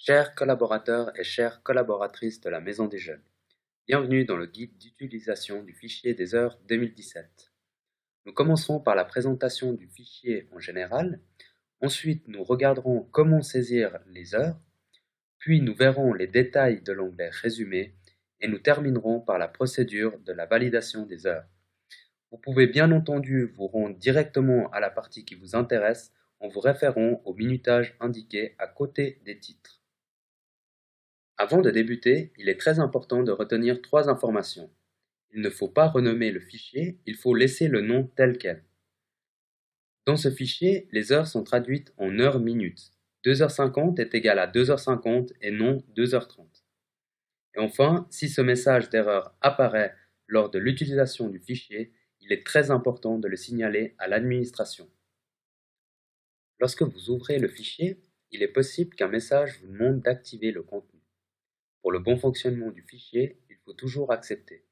Chers collaborateurs et chères collaboratrices de la Maison des Jeunes, bienvenue dans le guide d'utilisation du fichier des heures 2017. Nous commencerons par la présentation du fichier en général, ensuite nous regarderons comment saisir les heures, puis nous verrons les détails de l'onglet Résumé et nous terminerons par la procédure de la validation des heures. Vous pouvez bien entendu vous rendre directement à la partie qui vous intéresse en vous référant au minutage indiqué à côté des titres. Avant de débuter, il est très important de retenir trois informations. Il ne faut pas renommer le fichier, il faut laisser le nom tel quel. Dans ce fichier, les heures sont traduites en heures minutes. 2h50 est égal à 2h50 et non 2h30. Et enfin, si ce message d'erreur apparaît lors de l'utilisation du fichier, il est très important de le signaler à l'administration. Lorsque vous ouvrez le fichier, il est possible qu'un message vous demande d'activer le contenu. Pour le bon fonctionnement du fichier, il faut toujours accepter.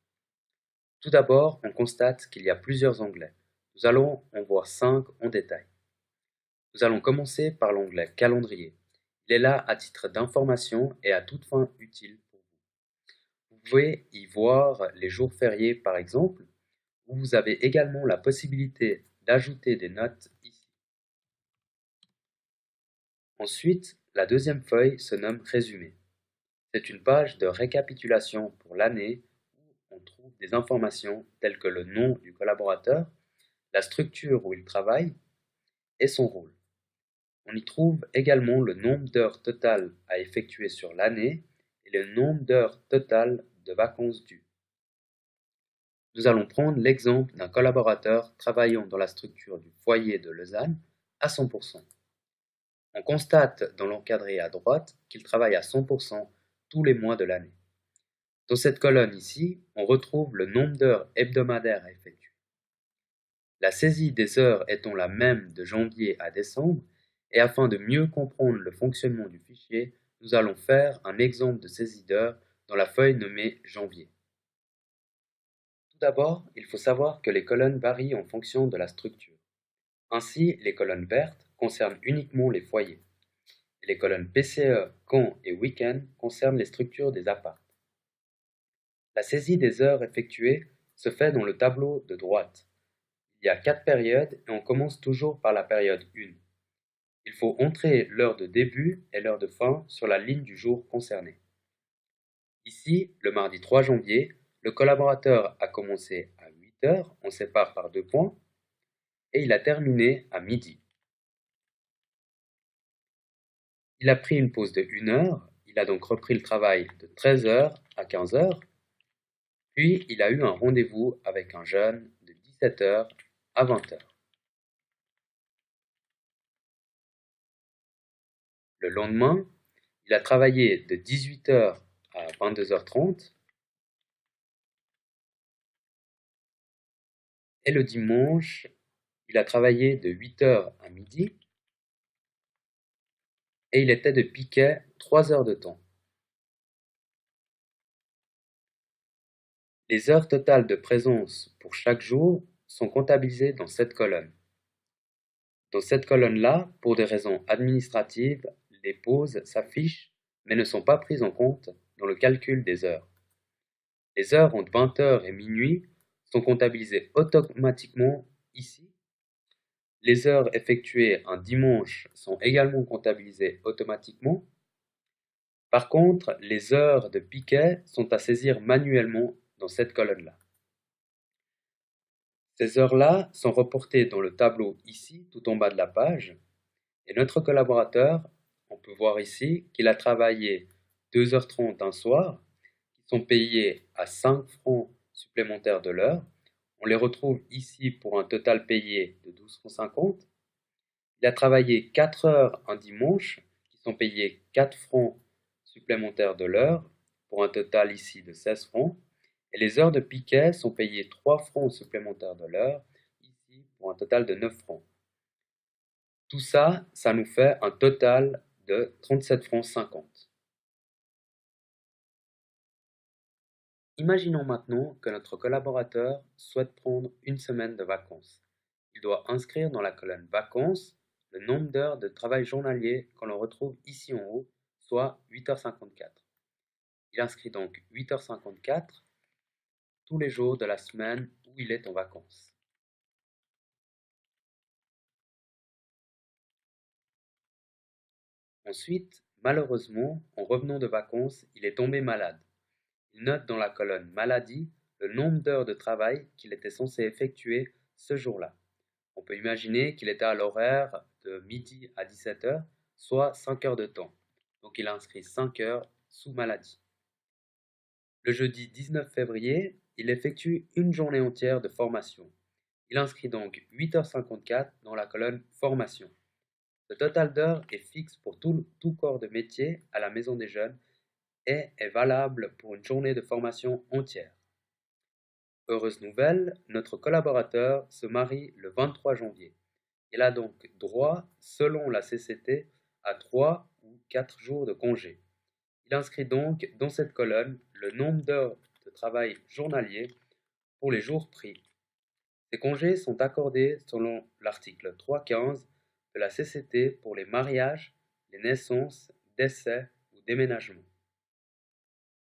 Tout d'abord, on constate qu'il y a plusieurs onglets. Nous allons en voir 5 en détail. Nous allons commencer par l'onglet Calendrier. Il est là à titre d'information et à toute fin utile pour vous. Vous pouvez y voir les jours fériés par exemple, ou vous avez également la possibilité d'ajouter des notes ici. Ensuite, la deuxième feuille se nomme Résumé. C'est une page de récapitulation pour l'année où on trouve des informations telles que le nom du collaborateur, la structure où il travaille et son rôle. On y trouve également le nombre d'heures totales à effectuer sur l'année et le nombre d'heures totales de vacances dues. Nous allons prendre l'exemple d'un collaborateur travaillant dans la structure du foyer de Lausanne à 100%. On constate dans l'encadré à droite qu'il travaille à 100% tous les mois de l'année. Dans cette colonne ici, on retrouve le nombre d'heures hebdomadaires à effectuer. La saisie des heures étant la même de janvier à décembre, et afin de mieux comprendre le fonctionnement du fichier, nous allons faire un exemple de saisie d'heures dans la feuille nommée janvier. Tout d'abord, il faut savoir que les colonnes varient en fonction de la structure. Ainsi, les colonnes vertes concernent uniquement les foyers. Et les colonnes PCE, camp et week-end concernent les structures des apparts. La saisie des heures effectuées se fait dans le tableau de droite. Il y a 4 périodes et on commence toujours par la période 1. Il faut entrer l'heure de début et l'heure de fin sur la ligne du jour concerné. Ici, le mardi 3 janvier, le collaborateur a commencé à 8 heures, on sépare par 2 points, et il a terminé à midi. Il a pris une pause de 1 heure, il a donc repris le travail de 13 heures à 15 heures, puis il a eu un rendez-vous avec un jeune de 17 heures à 20 heures. Le lendemain, il a travaillé de 18 heures à 22h30 et le dimanche, il a travaillé de 8 heures à midi et il était de piquet 3 heures de temps. Les heures totales de présence pour chaque jour sont comptabilisées dans cette colonne. Dans cette colonne-là, pour des raisons administratives, les pauses s'affichent mais ne sont pas prises en compte dans le calcul des heures. Les heures entre 20 heures et minuit sont comptabilisées automatiquement ici. Les heures effectuées un dimanche sont également comptabilisées automatiquement. Par contre, les heures de piquet sont à saisir manuellement dans cette colonne-là. Ces heures-là sont reportées dans le tableau ici, tout en bas de la page. Et notre collaborateur, on peut voir ici qu'il a travaillé 2h30 un soir, qui sont payés à 5 francs supplémentaires de l'heure. On les retrouve ici pour un total payé de 12,50 francs. Il a travaillé 4 heures un dimanche, qui sont payés 4 francs supplémentaires de l'heure, pour un total ici de 16 francs. Et les heures de piquet sont payées 3 francs supplémentaires de l'heure, ici pour un total de 9 francs. Tout ça, ça nous fait un total de 37 francs 50. Imaginons maintenant que notre collaborateur souhaite prendre une semaine de vacances. Il doit inscrire dans la colonne Vacances le nombre d'heures de travail journalier qu'on retrouve ici en haut soit 8h54. Il inscrit donc 8h54 tous les jours de la semaine où il est en vacances. Ensuite, malheureusement, en revenant de vacances, il est tombé malade. Il note dans la colonne maladie le nombre d'heures de travail qu'il était censé effectuer ce jour-là. On peut imaginer qu'il était à l'horaire de midi à 17h, soit 5 heures de temps. Donc il a inscrit 5 heures sous maladie. Le jeudi 19 février, il effectue une journée entière de formation. Il inscrit donc 8h54 dans la colonne formation. Le total d'heures est fixe pour tout corps de métier à la Maison des Jeunes et est valable pour une journée de formation entière. Heureuse nouvelle, notre collaborateur se marie le 23 janvier. Il a donc droit, selon la CCT, à 3 ou 4 jours de congé. Il inscrit donc dans cette colonne le nombre d'heures de travail journalier pour les jours pris. Ces congés sont accordés selon l'article 3.15 de la CCT pour les mariages, les naissances, décès ou déménagements.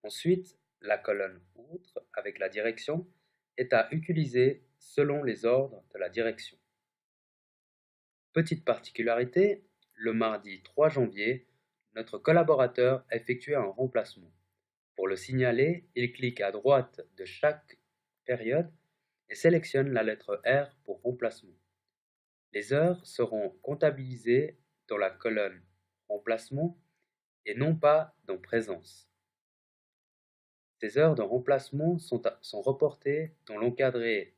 Ensuite, la colonne Autres avec la direction est à utiliser selon les ordres de la direction. Petite particularité, le mardi 3 janvier, notre collaborateur effectue un remplacement. Pour le signaler, il clique à droite de chaque période et sélectionne la lettre R pour remplacement. Les heures seront comptabilisées dans la colonne remplacement et non pas dans présence. Ces heures de remplacement sont reportées dans l'encadré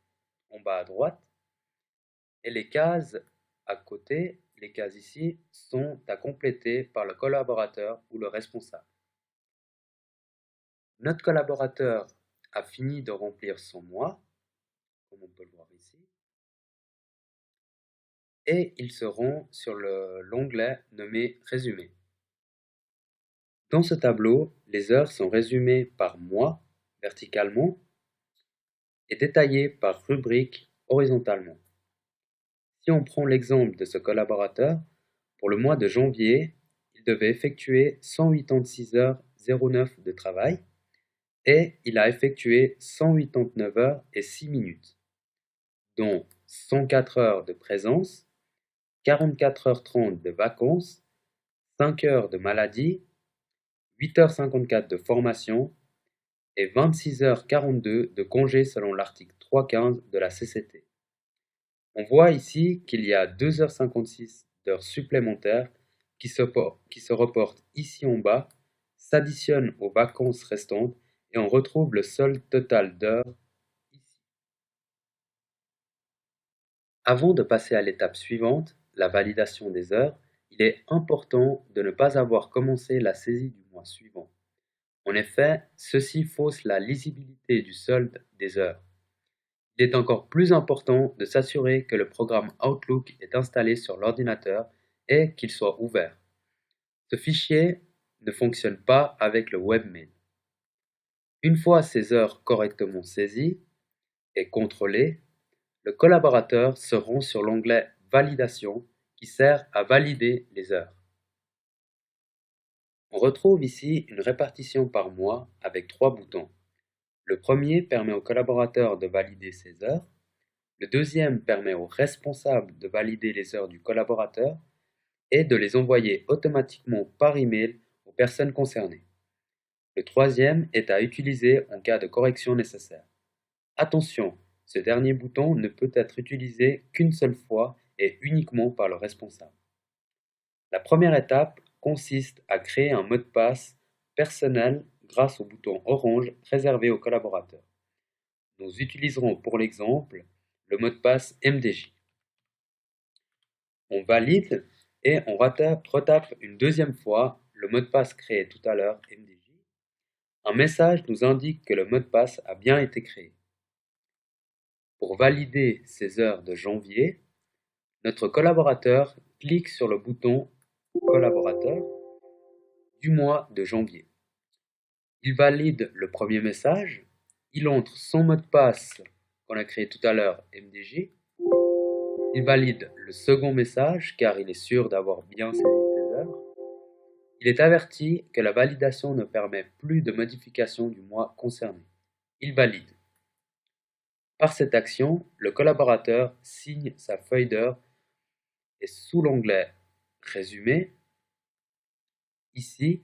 en bas à droite et les cases à côté, les cases ici, sont à compléter par le collaborateur ou le responsable. Notre collaborateur a fini de remplir son mois, comme on peut le voir ici, et il se rend sur l'onglet nommé Résumé. Dans ce tableau, les heures sont résumées par mois, verticalement, et détaillées par rubrique, horizontalement. Si on prend l'exemple de ce collaborateur, pour le mois de janvier, il devait effectuer 186h09 de travail et il a effectué 189 heures et 6 minutes, dont 104 heures de présence, 44h30 de vacances, 5 heures de maladie, 8h54 de formation et 26h42 de congé selon l'article 3.15 de la CCT. On voit ici qu'il y a 2h56 d'heures supplémentaires qui se reportent ici en bas, s'additionnent aux vacances restantes et on retrouve le solde total d'heures ici. Avant de passer à l'étape suivante, la validation des heures, il est important de ne pas avoir commencé la saisie du mois suivant. En effet, ceci fausse la lisibilité du solde des heures. Il est encore plus important de s'assurer que le programme Outlook est installé sur l'ordinateur et qu'il soit ouvert. Ce fichier ne fonctionne pas avec le webmail. Une fois ces heures correctement saisies et contrôlées, le collaborateur se rend sur l'onglet Validation qui sert à valider les heures. On retrouve ici une répartition par mois avec 3 boutons. Le premier permet au collaborateur de valider ses heures. Le deuxième permet au responsable de valider les heures du collaborateur et de les envoyer automatiquement par email aux personnes concernées. Le troisième est à utiliser en cas de correction nécessaire. Attention, ce dernier bouton ne peut être utilisé qu'une seule fois et uniquement par le responsable. La première étape consiste à créer un mot de passe personnel grâce au bouton orange réservé aux collaborateurs. Nous utiliserons pour l'exemple le mot de passe MDJ. On valide et on retape une deuxième fois le mot de passe créé tout à l'heure MDJ. Un message nous indique que le mot de passe a bien été créé. Pour valider ces heures de janvier, notre collaborateur clique sur le bouton Collaborateur du mois de janvier. Il valide le premier message, il entre son mot de passe qu'on a créé tout à l'heure MDJ. Il valide le second message car il est sûr d'avoir bien saisi ses heures. Il est averti que la validation ne permet plus de modification du mois concerné. Il valide. Par cette action, le collaborateur signe sa feuille d'heure et sous l'onglet Résumé, ici,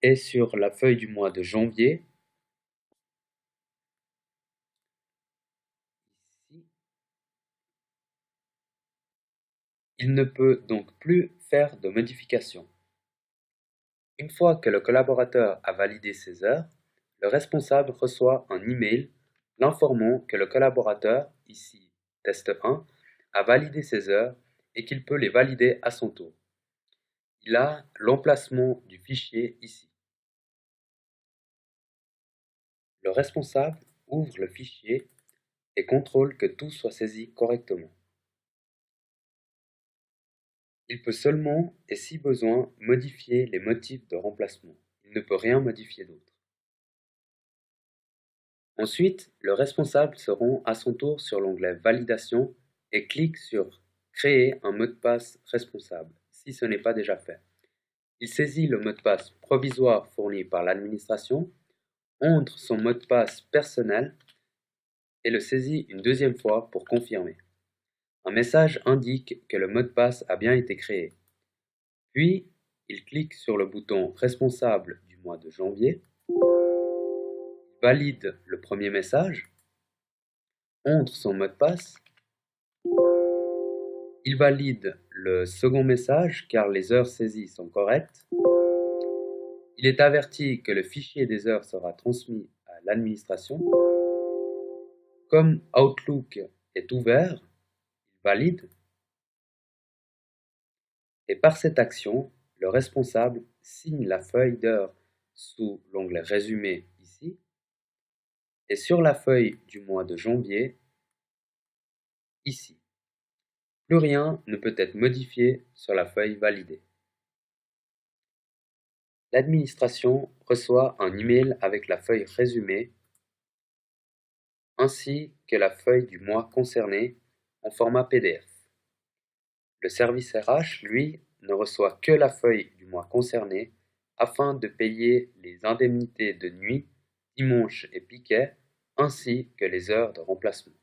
et sur la feuille du mois de janvier, ici, il ne peut donc plus faire de modifications. Une fois que le collaborateur a validé ses heures, le responsable reçoit un email l'informant que le collaborateur, ici test 1, a validé ses heures et qu'il peut les valider à son tour. Il a l'emplacement du fichier ici. Le responsable ouvre le fichier et contrôle que tout soit saisi correctement. Il peut seulement, et si besoin, modifier les motifs de remplacement. Il ne peut rien modifier d'autre. Ensuite, le responsable se rend à son tour sur l'onglet Validation et clique sur Créer un mot de passe responsable, si ce n'est pas déjà fait. Il saisit le mot de passe provisoire fourni par l'administration, entre son mot de passe personnel et le saisit une deuxième fois pour confirmer. Un message indique que le mot de passe a bien été créé. Puis, il clique sur le bouton Responsable du mois de janvier, valide le premier message, entre son mot de passe. Il valide le second message car les heures saisies sont correctes. Il est averti que le fichier des heures sera transmis à l'administration. Comme Outlook est ouvert, il valide. Et par cette action, le responsable signe la feuille d'heure sous l'onglet Résumé ici et sur la feuille du mois de janvier ici. Plus rien ne peut être modifié sur la feuille validée. L'administration reçoit un email avec la feuille résumée ainsi que la feuille du mois concerné en format PDF. Le service RH, lui, ne reçoit que la feuille du mois concerné afin de payer les indemnités de nuit, dimanche et piquet ainsi que les heures de remplacement.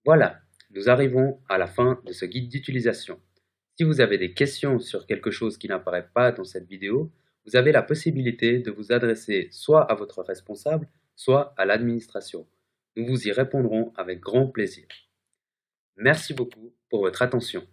Voilà, nous arrivons à la fin de ce guide d'utilisation. Si vous avez des questions sur quelque chose qui n'apparaît pas dans cette vidéo, vous avez la possibilité de vous adresser soit à votre responsable, soit à l'administration. Nous vous y répondrons avec grand plaisir. Merci beaucoup pour votre attention.